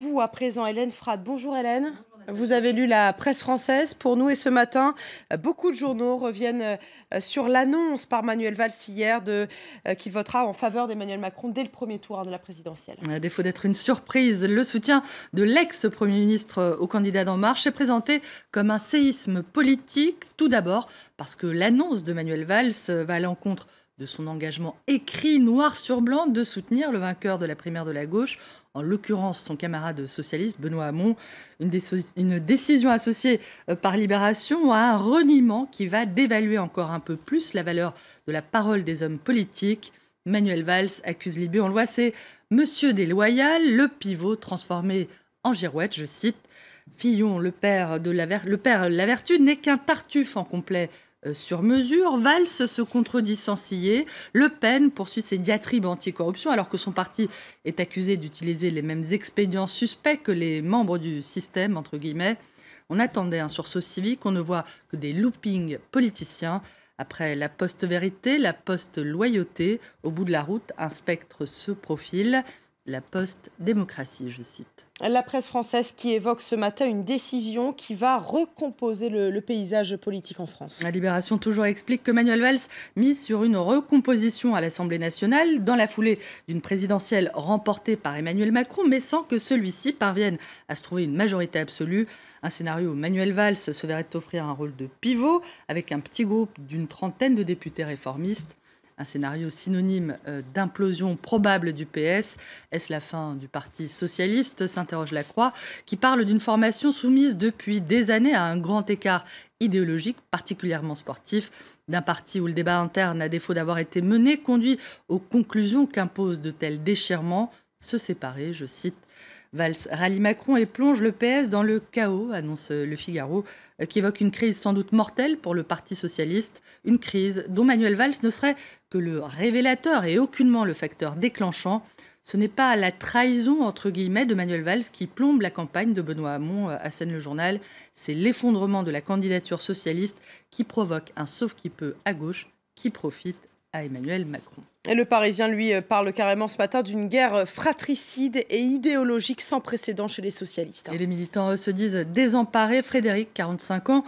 Vous, à présent, Hélène Frade. Bonjour Hélène. Vous avez lu la presse française pour nous et ce matin, beaucoup de journaux reviennent sur l'annonce par Manuel Valls hier qu'il votera en faveur d'Emmanuel Macron dès le premier tour de la présidentielle. À défaut d'être une surprise, le soutien de l'ex-premier ministre au candidat d'En Marche est présenté comme un séisme politique. Tout d'abord parce que l'annonce de Manuel Valls va à l'encontre de son engagement écrit noir sur blanc de soutenir le vainqueur de la primaire de la gauche, en l'occurrence son camarade socialiste Benoît Hamon. Une décision associée par Libération à un reniement qui va dévaluer encore un peu plus la valeur de la parole des hommes politiques. Manuel Valls accuse Libé, on le voit, c'est Monsieur déloyal, le pivot transformé en girouette, je cite. Fillon, le père de la vertu, n'est qu'un tartuffe en complet sur mesure. Valls se contredit sans ciller. Le Pen poursuit ses diatribes anticorruption alors que son parti est accusé d'utiliser les mêmes expédients suspects que les membres du système, entre guillemets. On attendait un sursaut civique, on ne voit que des loopings politiciens. Après la post-vérité, la post-loyauté, au bout de la route, un spectre se profile. La post-démocratie, je cite. La presse française qui évoque ce matin une décision qui va recomposer le paysage politique en France. La Libération toujours explique que Manuel Valls mise sur une recomposition à l'Assemblée nationale dans la foulée d'une présidentielle remportée par Emmanuel Macron, mais sans que celui-ci parvienne à se trouver une majorité absolue. Un scénario où Manuel Valls se verrait offrir un rôle de pivot avec un petit groupe d'une trentaine de députés réformistes. Un scénario synonyme d'implosion probable du PS. Est-ce la fin du Parti socialiste, s'interroge Lacroix, qui parle d'une formation soumise depuis des années à un grand écart idéologique, particulièrement sportif, d'un parti où le débat interne, à défaut d'avoir été mené, conduit aux conclusions qu'imposent de tels déchirements. Se séparer, je cite. Valls rallie Macron et plonge le PS dans le chaos, annonce Le Figaro, qui évoque une crise sans doute mortelle pour le Parti socialiste, une crise dont Manuel Valls ne serait que le révélateur et aucunement le facteur déclenchant. Ce n'est pas la trahison, entre guillemets, de Manuel Valls qui plombe la campagne de Benoît Hamon, assène le journal. C'est l'effondrement de la candidature socialiste qui provoque un sauve-qui-peut à gauche qui profite à Emmanuel Macron. Et le Parisien, lui, parle carrément ce matin d'une guerre fratricide et idéologique sans précédent chez les socialistes. Et les militants, eux, se disent désemparés. Frédéric, 45 ans,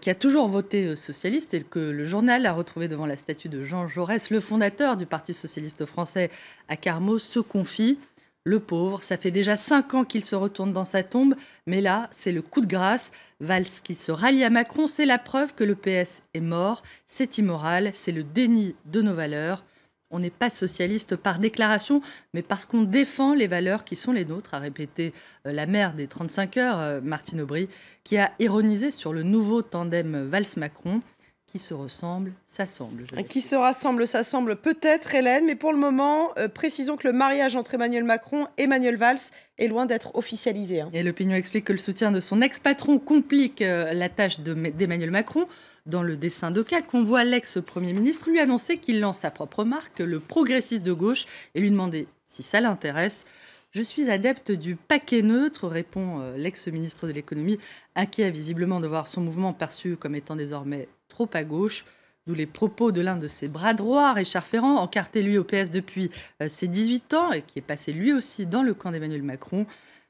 qui a toujours voté socialiste et que le journal a retrouvé devant la statue de Jean Jaurès, le fondateur du Parti socialiste français à Carmaux, se confie. Le pauvre, ça fait déjà 5 ans qu'il se retourne dans sa tombe, mais là, c'est le coup de grâce. Valls qui se rallie à Macron, c'est la preuve que le PS est mort. C'est immoral, c'est le déni de nos valeurs. On n'est pas socialiste par déclaration, mais parce qu'on défend les valeurs qui sont les nôtres, a répété la mère des 35 heures, Martine Aubry, qui a ironisé sur le nouveau tandem Valls-Macron. Qui se ressemble, s'assemble. Qui se rassemble, s'assemble peut-être, Hélène, mais pour le moment, précisons que le mariage entre Emmanuel Macron et Manuel Valls est loin d'être officialisé. Et l'opinion explique que le soutien de son ex-patron complique la tâche d'Emmanuel Macron. Dans le dessin de cas, qu'on voit l'ex-premier ministre lui annoncer qu'il lance sa propre marque, le progressiste de gauche, et lui demander si ça l'intéresse. Je suis adepte du paquet neutre, répond l'ex-ministre de l'économie, inquiet visiblement de voir son mouvement perçu comme étant désormais trop à gauche, d'où les propos de l'un de ses bras droits, Richard Ferrand, encarté lui au PS depuis ses 18 ans et qui est passé lui aussi dans le camp d'Emmanuel Macron.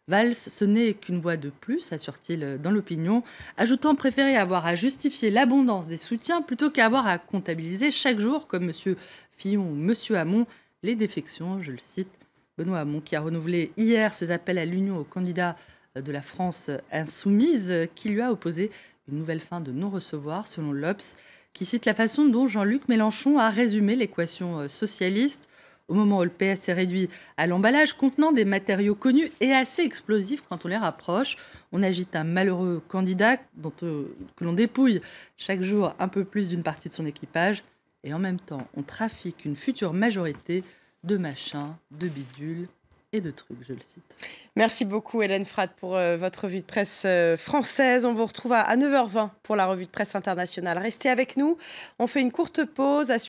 Valls, ce n'est qu'une voix de plus, assure-t-il dans l'opinion, ajoutant préférer avoir à justifier l'abondance des soutiens plutôt qu'à avoir à comptabiliser chaque jour, comme M. Fillon ou M. Hamon, les défections, je le cite. Benoît Hamon qui a renouvelé hier ses appels à l'union au candidat de la France insoumise, qui lui a opposé une nouvelle fin de non-recevoir, selon l'Obs, qui cite la façon dont Jean-Luc Mélenchon a résumé l'équation socialiste. Au moment où le PS est réduit à l'emballage contenant des matériaux connus et assez explosifs quand on les rapproche, on agite un malheureux candidat que l'on dépouille chaque jour un peu plus d'une partie de son équipage. Et en même temps, on trafique une future majorité de machins, de bidules et de trucs, je le cite. Merci beaucoup Hélène Frade pour votre revue de presse française. On vous retrouve à 9h20 pour la revue de presse internationale. Restez avec nous, on fait une courte pause.